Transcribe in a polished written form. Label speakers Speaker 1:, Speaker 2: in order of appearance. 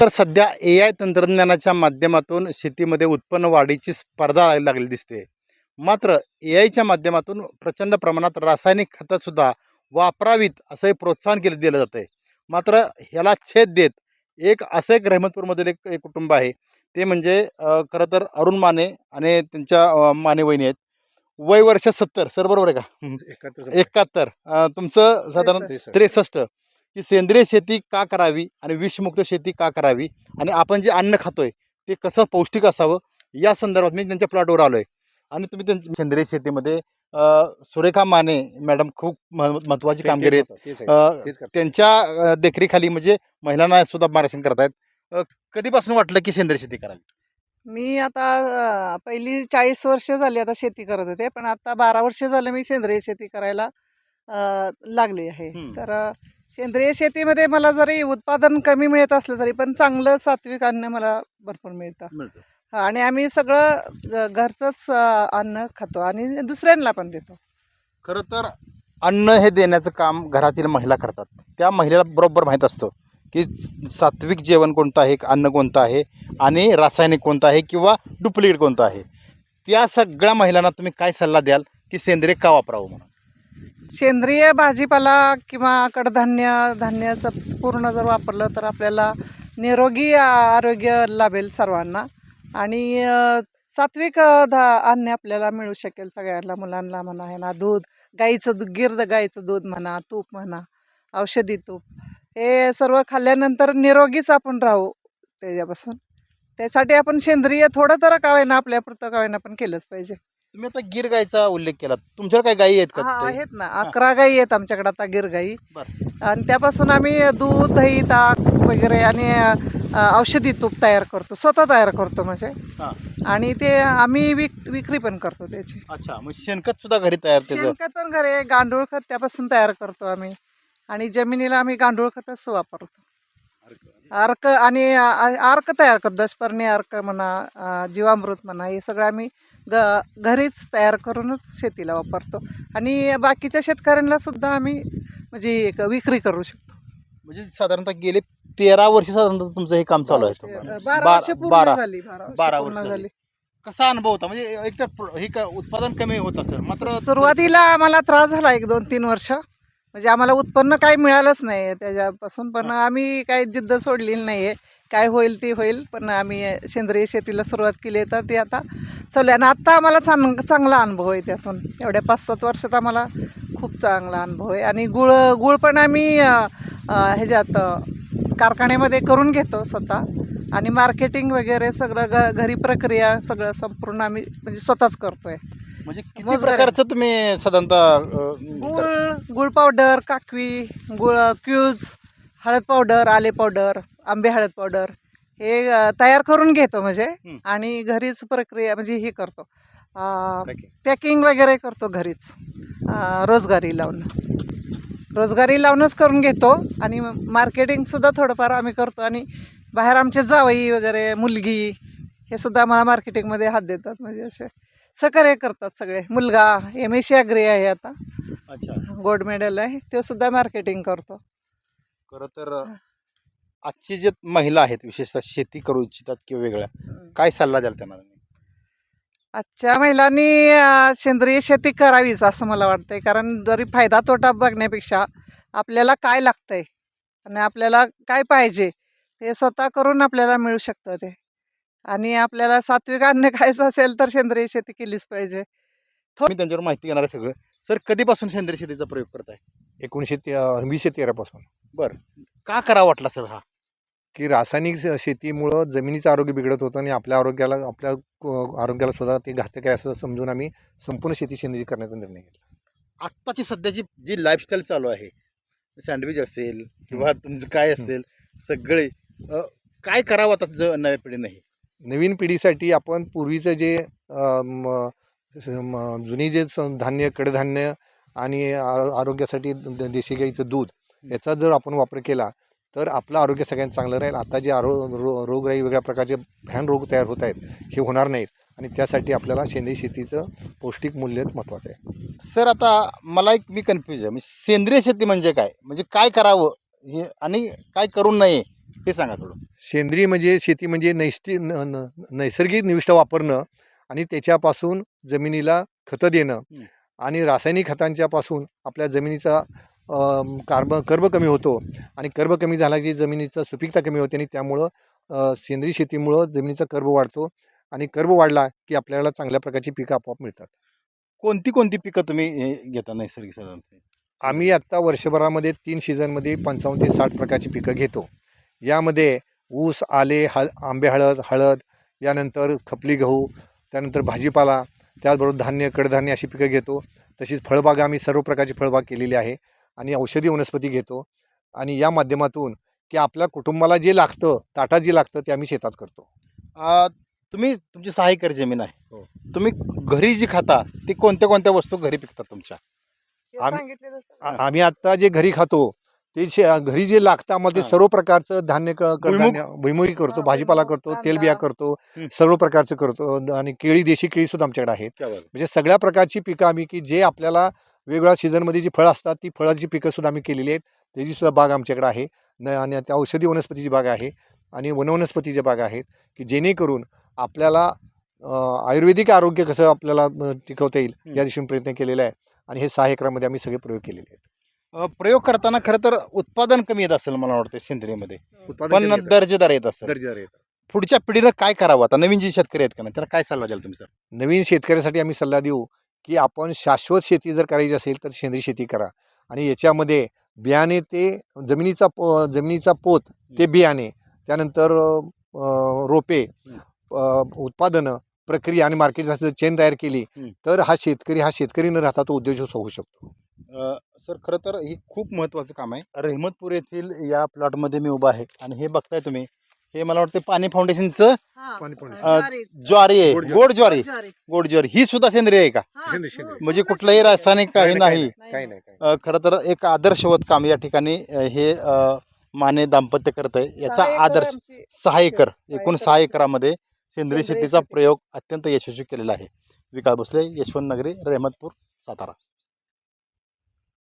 Speaker 1: तर सध्या AI तंत्रज्ञानाच्या माध्यमातून शेतीमध्ये उत्पन्न वाढीची स्पर्धा लागली दिसते. मात्र AIच्या माध्यमातून प्रचंड प्रमाणात रासायनिक खतंसुद्धा वापरावीत असंही प्रोत्साहन केलं दिलं जातं आहे. मात्र ह्याला छेद देत एक रहमतपूरमधील एक कुटुंब आहे. ते म्हणजे खरं तर अरुण माने आणि त्यांच्या माने वहिनी आहेत. वय वर्ष 70 सर बरोबर आहे का? 71 तुमचं साधारण 63 की सेंद्रिय शेती का करावी आणि विषमुक्त शेती का करावी आणि आपण जे अन्न खातोय ते कसं पौष्टिक असावं या संदर्भात मी त्यांच्या प्लॉटवर आलोय आणि तुम्ही त्यांच्या सेंद्रिय शेतीमध्ये सुरेखा माने मॅडम खूप महत्वाची कामगिरी आहेत. त्यांच्या देखरेखाली म्हणजे महिलांना सुद्धा मार्गदर्शन करतायत. कधीपासून वाटलं की सेंद्रिय शेती करावी?
Speaker 2: मी आता पहिली 40 वर्ष झाली आता शेती करत होते. पण आता 12 वर्ष झालं मी सेंद्रिय शेती करायला लागली आहे. तर सेंद्रिय शेतीमध्ये मला जरी उत्पादन कमी मिळत असलं तरी पण चांगलं सात्विक अन्न मला भरपूर मिळतं. आणि आम्ही सगळं घरचंच अन्न खातो आणि दुसऱ्यांना पण देतो.
Speaker 1: खरं तर अन्न हे देण्याचं काम घरातील महिला करतात. त्या महिलेला बरोबर माहीत असतं की सात्विक जेवण कोणतं आहे, अन्न कोणतं आहे आणि रासायनिक कोणतं आहे किंवा डुप्लिकेट कोणतं आहे. त्या सगळ्या महिलांना तुम्ही काय सल्ला द्याल की सेंद्रिय का वापरावं म्हणून?
Speaker 2: सेंद्रिय भाजीपाला किंवा धान्याचं पूर्ण जर वापरलं तर आपल्याला निरोगी आरोग्य लाभेल सर्वांना. आणि सात्विक अन्न आपल्याला मिळू शकेल सगळ्यांना, मुलांना म्हणा, आहे ना, दूध, गिर गाईचं दूध म्हणा, तूप म्हणा, औषधी तूप, हे सर्व खाल्ल्यानंतर निरोगीच आपण राहू त्याच्यापासून. त्यासाठी आपण सेंद्रिय थोडं तर का होईना आपल्यापुरतं का होईना पण केलंच पाहिजे.
Speaker 1: तुम्ही आता गिर गाईचा उल्लेख केला. तुमच्याकडे काय गायी आहेत का?
Speaker 2: हा, आहेत ना, 11 गाई आहेत आमच्याकडे आता, गिर गाई.
Speaker 1: बरं.
Speaker 2: आणि त्यापासून आम्ही दूध, दही, ताक वगैरे आणि औषधी तूप तयार करतो, स्वतः तयार करतो म्हणजे.
Speaker 1: हां.
Speaker 2: आणि ते आम्ही विक्री पण करतो त्याची.
Speaker 1: अच्छा, मग शेणखत सुद्धा घरी तयार त्याचं?
Speaker 2: शेणखत पण घरी, गांडूळ खत त्यापासून तयार करतो आम्ही. आणि जमिनीला आम्ही गांडूळ खतच वापरतो. अर्क आणि अर्क तयार करतो, दशपर्णी अर्क म्हणा, जीवामृत म्हणा, हे सगळं आम्ही घरीच तयार करूनच शेतीला वापरतो. आणि बाकीच्या शेतकऱ्यांना सुद्धा आम्ही म्हणजे विक्री करू शकतो.
Speaker 1: म्हणजे साधारणतः गेले 13 वर्ष साधारणतः तुमचं हे काम चालू आहे?
Speaker 2: 12 वर्ष पूर्ण झाली.
Speaker 1: 12 वर्ष झाली. कसा अनुभव होता? म्हणजे एक तर हे उत्पादन कमी होत असेल, मात्र
Speaker 2: सुरुवातीला आम्हाला त्रास झाला 1-2-3 वर्ष. म्हणजे आम्हाला उत्पन्न काही मिळालंच नाही त्याच्यापासून. पण आम्ही काही जिद्द सोडलेली नाही आहे. काय होईल ते होईल. पण आम्ही सेंद्रिय शेतीला सुरुवात केली तर ती आता चालू आहे. आणि आत्ता आम्हाला चांगला अनुभव आहे त्यातून. एवढ्या 5-7 वर्षात आम्हाला खूप चांगला अनुभव आहे. आणि गुळ पण आम्ही ह्याच्यात कारखान्यामध्ये करून घेतो स्वतः. आणि मार्केटिंग वगैरे सगळं घरी प्रक्रिया सगळं संपूर्ण आम्ही म्हणजे स्वतःच करतोय.
Speaker 1: म्हणजे किती प्रकारचं तुम्ही साधारणतः
Speaker 2: गुळ पावडर, काकवी, क्यूज, हळद पावडर, आले पावडर, आंबे हळद पावडर हे तयार करून घेतो म्हणजे. आणि घरीच प्रक्रिया म्हणजे हे करतो, पॅकिंग वगैरे करतो घरीच. रोजगारी लावूनच करून घेतो. आणि मार्केटिंगसुद्धा थोडंफार आम्ही करतो. आणि बाहेर आमचे जावई वगैरे, मुलगी, हे सुद्धा आम्हाला मार्केटिंगमध्ये हात देतात. म्हणजे असे सहकार्य करतात सगळे. मुलगा MSc ॲग्री आहे आता.
Speaker 1: अच्छा,
Speaker 2: गोल्ड मेडल आहे, ते सुद्धा मार्केटिंग करतो.
Speaker 1: खरं तर आजची जे महिला आहेत विशेषतः शेती करू इच्छितात किंवा वेगळ्या, काय सल्ला द्याल त्यांना?
Speaker 2: आजच्या महिलांनी सेंद्रिय शेती करावीच असं मला वाटतंय. कारण जरी फायदा तोटा बघण्यापेक्षा आपल्याला काय लागतंय आणि आपल्याला काय पाहिजे ते स्वतः करून आपल्याला मिळू शकतं ते. आणि आपल्याला सात्विक अन्न खायचं असेल तर सेंद्रिय शेती केलीच पाहिजे.
Speaker 1: मी त्यांच्यावर माहिती घेणार आहे सगळं. सर, कधीपासून सेंद्रिय शेतीचा प्रयोग करताय?
Speaker 3: 1920 13पासून.
Speaker 1: बरं, का करावा वाटला सर हा?
Speaker 3: की रासायनिक शेतीमुळं जमिनीचं आरोग्य बिघडत होतं आणि आपल्या आरोग्याला सुद्धा ते घातक आहे असं समजून आम्ही संपूर्ण शेती सेंद्रिय करण्याचा निर्णय घेतला.
Speaker 1: आत्ताची सध्याची जी लाईफस्टाईल चालू आहे, सँडविच असेल किंवा तुमचं काय असेल, सगळे काय करावं आता नव्या पिढीने?
Speaker 3: नवीन पिढीसाठी आपण पूर्वीचं जे जुनी जे धान्य, कडधान्य आणि आरोग्यासाठी देशी गाईचं दूध, याचा जर आपण वापर केला तर आपलं आरोग्य सगळ्यांत चांगलं राहील. आता जे रोगराई वेगळ्या प्रकारचे भयान रोग तयार होत आहेत, हे होणार नाहीत. आणि त्यासाठी आपल्याला सेंद्रिय शेतीचं पौष्टिक मूल्य महत्त्वाचं आहे.
Speaker 1: सर, आता मला मी कन्फ्यूज आहे. सेंद्रिय शेती म्हणजे काय? म्हणजे काय करावं हे आणि काय करू नये हे सांगा थोडं.
Speaker 3: सेंद्रिय म्हणजे शेती म्हणजे नैसर्गिक निविष्ठा वापरणं आणि त्याच्यापासून जमिनीला खतं देणं
Speaker 1: हं.
Speaker 3: आणि रासायनिक खतांच्या पासून आपल्या जमिनीचा कर्ब कमी होतो आणि कर्ब कमी झाला की जमिनीचा सुपीकता कमी होते आणि त्यामुळं सेंद्रिय शेतीमुळं जमिनीचा कर्ब वाढतो आणि कर्ब वाढला की आपल्याला चांगल्या प्रकारची पिकं आपोआप मिळतात.
Speaker 1: कोणती कोणती पिकं तुम्ही घेता नैसर्गिक साधारणतः?
Speaker 3: आम्ही आत्ता वर्षभरामध्ये 3 सीझनमध्ये 55 ते 60 प्रकारची पिकं घेतो. यामध्ये ऊस, आले, आंबे हळद, यानंतर खपली गहू, त्यानंतर भाजीपाला, त्याचबरोबर धान्य, कडधान्य अशी पिकं घेतो. तशीच फळबागा आम्ही सर्व प्रकारची फळबाग केलेली आहे आणि औषधी वनस्पती घेतो आणि या माध्यमातून की आपल्या कुटुंबाला जे लागतं, ताटात जे लागतं ते आम्ही शेतात करतो.
Speaker 1: तुम्ही तुमची 6 एकर जमीन आहे.
Speaker 3: हो.
Speaker 1: तुम्ही घरी जी खाता ती कोणत्या कोणत्या वस्तू घरी पिकतात तुमच्या?
Speaker 2: हे
Speaker 3: आम्ही-
Speaker 2: सांगितलेलं सगळं.
Speaker 3: आम्ही आत्ता जे घरी खातो ते घरी जे लागतं आम्हाला ते
Speaker 1: हां.
Speaker 3: सर्व प्रकारचं धान्य कडधान्य भुईमुगी करतो,
Speaker 2: हां,
Speaker 3: भाजीपाला
Speaker 2: भुईमूग,
Speaker 3: करतो,
Speaker 2: कांदा.
Speaker 3: तेलबिया करतो,
Speaker 1: हं.
Speaker 3: सर्व प्रकारचं करतो आणि केळी, देशी केळी सुद्धा आमच्याकडे आहेत. म्हणजे सगळ्या प्रकारची पिकं आम्ही की जे आपल्याला वेगवेगळ्या सीझनमध्ये जी फळं असतात ती फळाची पिकं सुद्धा आम्ही केलेली आहेत. त्याची सुद्धा बाग आमच्याकडे आहे आणि त्या औषधी वनस्पतीची बाग आहे आणि वनवनस्पतीच्या बागा आहेत की जेणेकरून आपल्याला आयुर्वेदिक आरोग्य कसं आपल्याला टिकवता येईल या दिशेने प्रयत्न केलेला आहे आणि हे 6 एकरामध्ये आम्ही सगळे प्रयोग केलेले आहेत.
Speaker 1: प्रयोग करताना खरं तर उत्पादन कमी येत असेल मला वाटतं सेंद्रियमध्ये,
Speaker 3: उत्पादन
Speaker 1: पण
Speaker 3: कमी येतं.
Speaker 1: दर्जेदार येत असेल.
Speaker 3: दर्जेदार येतं.
Speaker 1: पुढच्या पिढीनं काय करावं आता नवीन जे शेतकरी आहेत का नाही, त्याला काय सल्ला द्याल तुम्ही सर?
Speaker 3: नवीन शेतकऱ्यासाठी आम्ही सल्ला देऊ की आपण शाश्वत शेती जर करायची असेल तर सेंद्रिय शेती करा आणि याच्यामध्ये बियाणे ते जमिनीचा पोत ते बियाणे, त्यानंतर रोपे, उत्पादनं, प्रक्रिया आणि मार्केटची चेन तयार केली तर हा शेतकरी न राहता तो उद्योजक होऊ शकतो.
Speaker 1: सर खरं तर हे खूप महत्त्वाचं काम आहे. रहमतपूर येथील या प्लॉटमध्ये मी उभा आहे आणि हे बघताय तुम्ही, हे मला वाटतं पाणी फाउंडेशनचं
Speaker 2: हां,
Speaker 3: पाणी पाणी.
Speaker 2: ज्वारी.
Speaker 1: ज्वारी आहे, गोड ज्वारी.
Speaker 2: ज्वारी.
Speaker 1: गोड ज्वारी ही सुद्धा सेंद्रिय आहे का?
Speaker 2: हां,
Speaker 3: सेंद्रिय.
Speaker 1: म्हणजे कुठलंही रासायनिक काही नाही.
Speaker 3: काही नाही.
Speaker 1: खरं तर एक आदर्शवत काम या ठिकाणी हे माने दाम्पत्य करत आहे. याचा
Speaker 2: 6 एकर
Speaker 1: आदर्श
Speaker 2: आमची
Speaker 1: 6 एकर,
Speaker 2: 6
Speaker 1: एकूण
Speaker 2: एकर
Speaker 1: 6 एकरामध्ये सेंद्रिय
Speaker 2: सेंद्रिय
Speaker 1: शेतीचा
Speaker 2: शेती.
Speaker 1: प्रयोग अत्यंत यशस्वी केलेला आहे. विकास भोसले, यशवंत नगरी, रहमतपूर, सातारा.